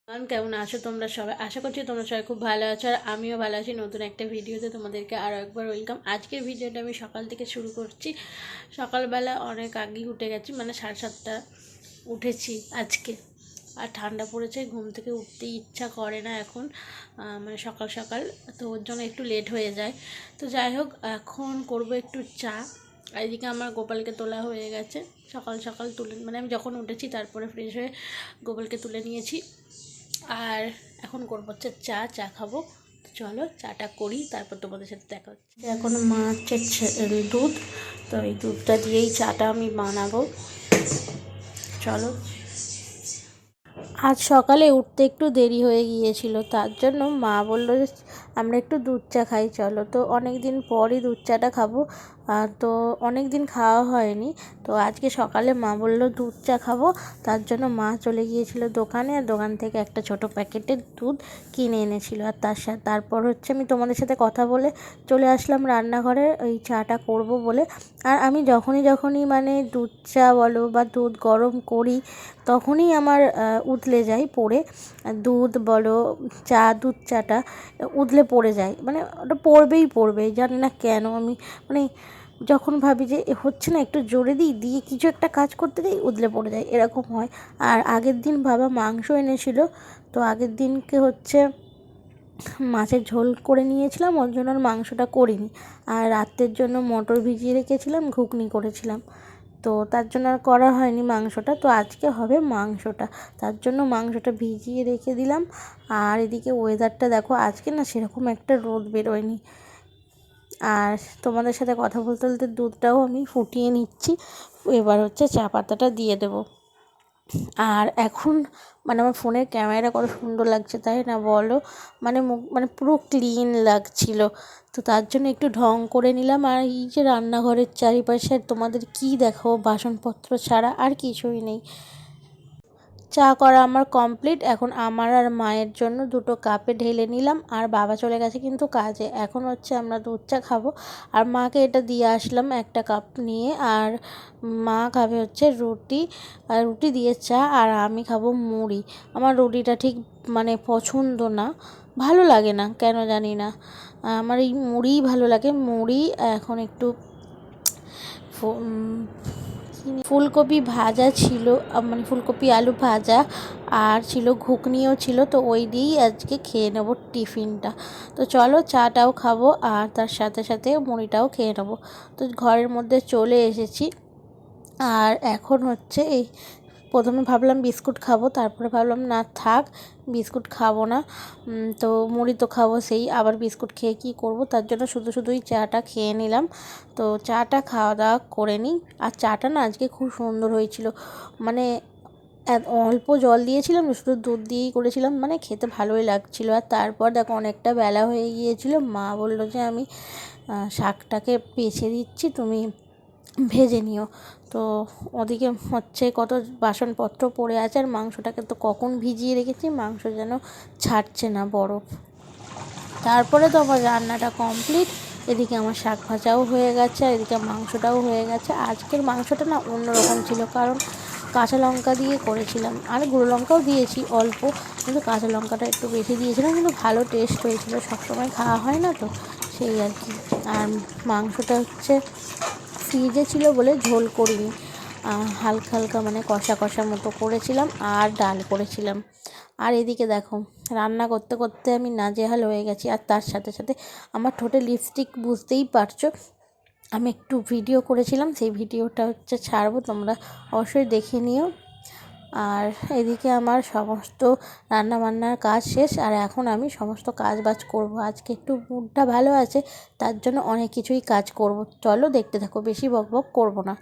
কেমন আছো তোমরা সবাই? আশা করছি তোমরা সবাই খুব ভালো আছো, আর আমিও ভালো আছি। নতুন একটা ভিডিওতে তোমাদেরকে আরও একবার ওয়েলকাম। আজকের ভিডিওটা আমি সকাল থেকে শুরু করছি। সকালবেলা অনেক আগেই উঠে গেছি, মানে 7:30 উঠেছি আজকে। আর ঠান্ডা পড়েছে, ঘুম থেকে উঠতেই ইচ্ছা করে না এখন, মানে সকাল সকাল। তো ওর জন্য একটু লেট হয়ে যায়। তো যাই হোক, এখন করব একটু চা। আর এদিকে আমার গোপালকে তোলা হয়ে গেছে। সকাল সকাল তুলে, মানে আমি যখন উঠেছি তারপরে ফ্রেশ হয়ে গোপালকে তুলে নিয়েছি। আর এখন করবো হচ্ছে চা খাবো। চলো চাটা করি, তারপর তোমাদের সাথে দেখা হচ্ছে। এখন মা হচ্ছে দুধ, তো এই দুধটা দিয়েই চাটা আমি বানাবো। চলো। আজ সকালে উঠতে একটু দেরি হয়ে গিয়েছিল, তার জন্য মা বললো যে আমরা একটু দুধ চা খাই, চলো। তো অনেক দিন পরই দুধ চাটা খাবো। তো অনেক দিন খাওয়া হয়নি, তো আজকে সকালে মা বললো দুধ চা খাবো। তার জন্য মা চলে গিয়েছিল দোকানে, আর দোকান থেকে একটা ছোট প্যাকেটের দুধ কিনে এনেছিল। আর তারপর হচ্ছে আমি তোমাদের সাথে কথা বলে চলে আসলাম রান্নাঘরে ওই চাটা করব বলে। আর আমি যখনই মানে দুধ চা বলো বা দুধ গরম করি, তখনই আমার উতলে যায় পড়ে। দুধ বলো, দুধ চাটা উতলে পড়ে যায়, মানে ওটা পড়বেই জানি না কেন। আমি মানে যখন ভাবি যে হচ্ছে না, একটু জোরে দিয়ে কিছু একটা কাজ করতে দিই, উতলে পড়ে যায়, এরকম হয়। আর আগের দিন বাবা মাংস এনেছিল, তো আগের দিনকে হচ্ছে মাছের ঝোল করে নিয়েছিলাম, ওর জন্য আর মাংসটা করিনি। আর রাতের জন্য মটর ভিজিয়ে রেখেছিলাম, ঘুগনি করেছিলাম, তো তার জন্য আর করা হয়নি মাংসটা। তো আজকে হবে মাংসটা, তার জন্য মাংসটা ভিজিয়ে রেখে দিলাম। আর এদিকে ওয়েদারটা দেখো, আজকে না সেরকম একটা রোদ বেরোয়নি। আর তোমাদের সাথে কথা বলতে বলতে দুধটাও আমি ফুটিয়ে নিচ্ছি। এবার হচ্ছে চা পাতাটা দিয়ে দেবো। আর এখন মানে আমার ফোনের ক্যামেরা কত সুন্দর লাগছে, তাই না বলো? মানে মানে পুরো ক্লিন লাগছিল। তো তার জন্য একটু ঢং করে নিলাম। আর এই যে রান্নাঘরের চারিপাশে তোমাদের কি দেখো, বাসনপত্র ছাড়া আর কিছুই নেই। চা করা আমার কমপ্লিট। এখন আমার আর মায়ের জন্য দুটো কাপে ঢেলে নিলাম। আর বাবা চলে গেছে কিন্তু কাজে। এখন হচ্ছে আমরা দুধ চা খাবো। আর মাকে এটা দিয়ে আসলাম একটা কাপ নিয়ে। আর মা খাবে হচ্ছে রুটি, আর রুটি দিয়ে চা। আর আমি খাবো মুড়ি। আমার রুটিটা ঠিক মানে পছন্দ না, ভালো লাগে না কেন জানি না। আমার এই মুড়িই ভালো লাগে, মুড়ি। এখন একটু ফুলকপি ভাজা ছিল, মানে ফুলকপি আলু ভাজা, আর ছিল ঘুগনিও ছিল। তো ওই দিয়েই আজকে খেয়ে নেবো টিফিনটা। তো চলো চাটাও খাবো, আর তার সাথে সাথে মুড়িটাও খেয়ে নেবো। তো ঘরের মধ্যে চলে এসেছি। আর এখন হচ্ছে এই প্রথমে ভাবলাম বিস্কুট খাবো, তারপরে ভাবলাম না থাক, বিস্কুট খাবো না। তো মুড়ি তো খাবো, সেই আবার বিস্কুট খেয়ে কী করব, তার জন্য শুধুই চাটা খেয়ে নিলাম। তো চাটা খাওয়া দাওয়া করে নিই। আর চাটা না আজকে খুব সুন্দর হয়েছিল, মানে অল্প জল দিয়েছিলাম, শুধু দুধ দিয়েই করেছিলাম, মানে খেতে ভালোই লাগছিলো। আর তারপর দেখো অনেকটা বেলা হয়ে গিয়েছিল, মা বললো যে আমি শাকটাকে বেছে দিচ্ছি, তুমি ভেজে নিও। তো ওদিকে হচ্ছে কত বাসনপত্র পড়ে আছে, আর মাংসটাকে তো কখন ভিজিয়ে রেখেছি, মাংস যেন ছাড়ছে না বরফ। তারপরে তো আমার রান্নাটা কমপ্লিট। এদিকে আমার শাক ভাজাও হয়ে গেছে, আর এদিকে মাংসটাও হয়ে গেছে। আজকের মাংসটা না অন্যরকম ছিল, কারণ কাঁচা লঙ্কা দিয়ে করেছিলাম, আর গুঁড়ো লঙ্কাও দিয়েছি অল্প, কিন্তু কাঁচা লঙ্কাটা একটু বেশি দিয়েছিলাম, কিন্তু ভালো টেস্ট হয়েছিল। সবসময় খাওয়া হয় না তো, সেই আর কি। আর মাংসটা হচ্ছে ফ্রিজে ছিল বলে ঝোল করিনি, হালকা হালকা মানে কষা কষা মতো করেছিলাম, আর ডাল করেছিলাম। আর এদিকে দেখো রান্না করতে করতে আমি নাজেহাল হয়ে গেছি। আর তার সাথে সাথে আমার ঠোঁটে লিপস্টিক, বুঝতেই পারছো। আমি একটু ভিডিও করেছিলাম, সেই ভিডিওটা হচ্ছে ছাড়বো, তোমরা অবশ্যই দেখে নিও। আর এদিকে আমার সমস্ত রান্নাবান্নার কাজ শেষ, আর এখন আমি সমস্ত কাজ বাজ করবো। আজকে একটু মুডটা ভালো আছে, তার জন্য অনেক কিছুই কাজ করব। চলো দেখতে থাকো, বেশি বকবক করবো না।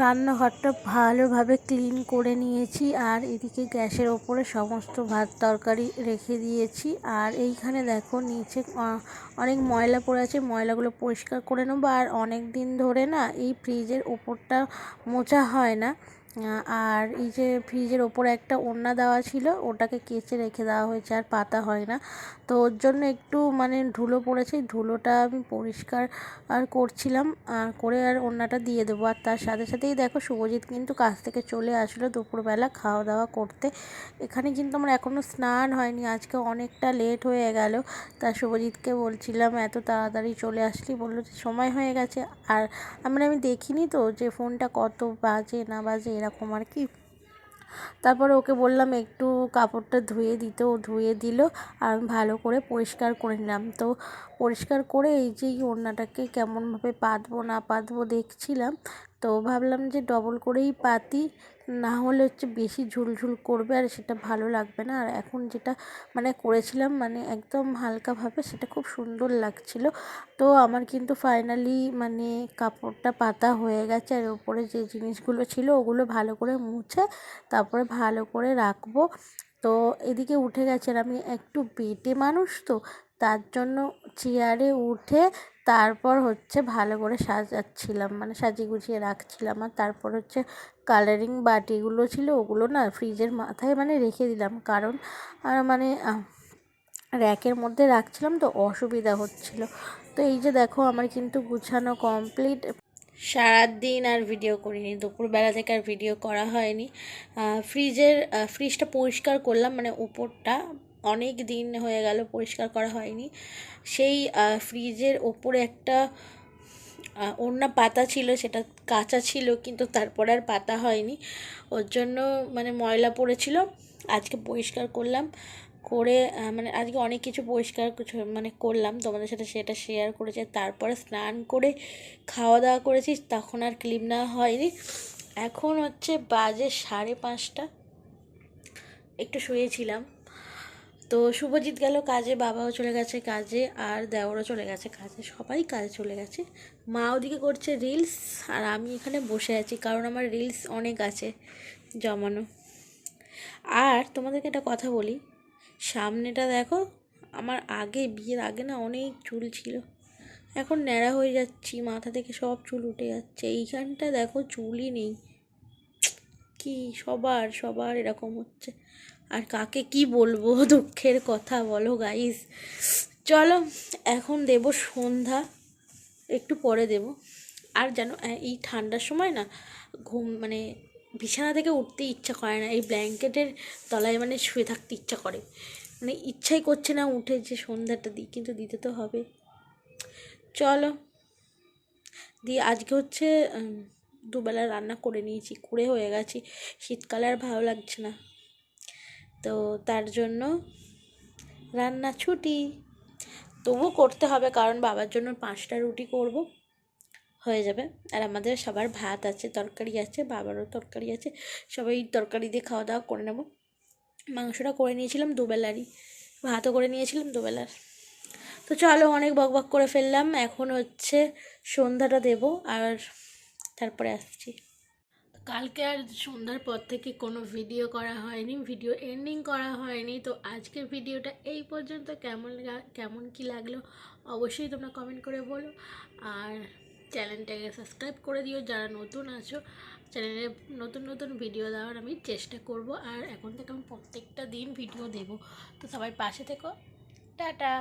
রান্নাঘরটা ভালোভাবে ক্লিন করে নিয়েছি, আর এদিকে গ্যাসের ওপরে সমস্ত ভাত তরকারি রেখে দিয়েছি। আর এইখানে দেখো নিচে অনেক ময়লা পড়ে আছে, ময়লাগুলো পরিষ্কার করে নেবো। আর অনেক দিন ধরে না এই ফ্রিজের ওপরটা মোছা হয় না, আর এই যে ফ্রিজের ওপরে একটা ওড়না দেওয়া ছিল, ওটাকে কেচে রেখে দেওয়া হয়েছে, আর পাতা হয় না। তো ওর জন্য একটু মানে ধুলো পড়েছে, ধুলোটা আমি পরিষ্কার করছিলাম, করে আর ওড়নাটা দিয়ে দেবো। আর তার সাথে সাথেই দেখো শুভজিৎ কিন্তু কাজ থেকে চলে আসলো দুপুরবেলা খাওয়া দাওয়া করতে। এখানে কিন্তু আমার এখনও স্নান হয়নি, আজকে অনেকটা লেট হয়ে গেল। তা শুভজিৎকে বলছিলাম এত তাড়াতাড়ি চলে আসলি, বললো যে সময় হয়ে গেছে। আর আমি দেখিনি তো যে ফোনটা কত বাজে না বাজে এরকম আর কি। তারপরে ওকে বললাম একটু কাপড়টা ধুয়ে দিতে, ও ধুয়ে দিল। আর আমি ভালো করে পরিষ্কার করে নিলাম। তো পরিষ্কার করে এই যে ওড়নাটাকে কেমনভাবে পাতবো না পাতবো দেখছিলাম। তো ভাবলাম যে ডবল করেই পাতি, না হলে হচ্ছে বেশি ঝুলঝুল করবে আর সেটা ভালো লাগবে না। আর এখন যেটা মানে করেছিলাম মানে একদম হালকাভাবে, সেটা খুব সুন্দর লাগছিল। তো আমার কিন্তু ফাইনালি মানে কাপড়টা পাতা হয়ে গেছে, আর ওপরে যে জিনিসগুলো ছিল ওগুলো ভালো করে মুছে তারপরে ভালো করে রাখবো। তো এদিকে উঠে গেছে, আর আমি একটু বেটে মানুষ, তো তার জন্য চেয়ারে উঠে তারপর হচ্ছে ভালো করে সাজাচ্ছিলাম, মানে সাজিয়ে গুছিয়ে রাখছিলাম। আর তারপর হচ্ছে কালারিং বাটিগুলো ছিল, ওগুলো না ফ্রিজের মাথায় মানে রেখে দিলাম, কারণ মানে র্যাকের মধ্যে রাখছিলাম তো অসুবিধা হচ্ছিল। তো এই যে দেখো আমার কিন্তু গুছানো কমপ্লিট। সারাদিন আর ভিডিও করিনি, দুপুরবেলা থেকে আর ভিডিও করা হয়নি। ফ্রিজটা পরিষ্কার করলাম, মানে উপরটা অনেক দিন হয়ে গেল পরিষ্কার করা হয়নি। সেই ফ্রিজের ওপরে একটা ওড়না পাতা ছিল, সেটা কাঁচা ছিল, কিন্তু তারপরে আর পাতা হয়নি, ওর জন্য মানে ময়লা পড়েছিল। আজকে পরিষ্কার করলাম, করে মানে আজকে অনেক কিছু পরিষ্কার কিছু মানে করলাম, তোমাদের সাথে সেটা শেয়ার করেছি। তারপরে স্নান করে খাওয়া দাওয়া করেছি, তখন আর ক্লিপ নেওয়া হয়নি। এখন হচ্ছে বাজে 5:30, একটু শুয়েছিলাম। তো শুভজিৎ গেল কাজে, বাবাও চলে গেছে কাজে, আর দেওরও চলে গেছে কাজে, সবাই কাজে চলে গেছে। মা ওদিকে করছে রিলস, আর আমি এখানে বসে আছি, কারণ আমার রিলস অনেক আছে জমানো। আর তোমাদেরকে একটা কথা বলি, সামনেটা দেখো, আমার আগে বিয়ের আগে না অনেক চুল ছিল, এখন ন্যাড়া হয়ে যাচ্ছি, মাথা থেকে সব চুল উঠে যাচ্ছে। এইখানটা দেখো চুলই নেই, কি সবার সবার এরকম হচ্ছে, আর কাকে কি বলবো, দুঃখের কথা বলো গাইস। চলো এখন দেব সন্ধ্যা, একটু পরে দেব। আর জানো এই ঠান্ডার সময় না মানে বিছানা থেকে উঠতে ইচ্ছা করে না, এই ব্ল্যাঙ্কেটের তলায় মানে শুয়ে থাকতে ইচ্ছা করে, মানে ইচ্ছাই করছে না উঠে যে সন্ধ্যাটা দিই, কিন্তু দিতে তো হবে। চলো দিয়ে আজকে হচ্ছে দুবেলা রান্না করে নিয়েছি, করে হয়ে গেছি, শীতকালে আর ভালো লাগছে না, তো তার জন্য রান্না ছুটি। তবু করতে হবে, কারণ বাবার জন্য 5টা রুটি করব, হয়ে যাবে। আর আমাদের সবার ভাত আছে, তরকারি আছে, বাবারও তরকারি আছে, সবাই তরকারি দিয়ে খাওয়া দাওয়া করে নেব। মাংসটা করে নিয়েছিলাম দুবেলারই, ভাতও করে নিয়েছিলাম দুবেলার। তো চলো অনেক বকবক করে ফেললাম, এখন হচ্ছে সন্ধ্যাটা দেব, আর তারপরে আসছি। কালকে আর সন্ধ্যার পর থেকে কোনো ভিডিও করা হয়নি, ভিডিও এন্ডিং করা হয়নি। তো আজকের ভিডিওটা এই পর্যন্ত, কেমন কি লাগলো অবশ্যই তোমরা কমেন্ট করে বলো। আর চ্যানেলটাকে সাবস্ক্রাইব করে দিও যারা নতুন আছো, চ্যানেলে নতুন নতুন ভিডিও দেওয়ার আমি চেষ্টা করব। আর এখন থেকে আমি প্রত্যেকটা দিন ভিডিও দেব, তো সবাই পাশে থেকো। টাটা।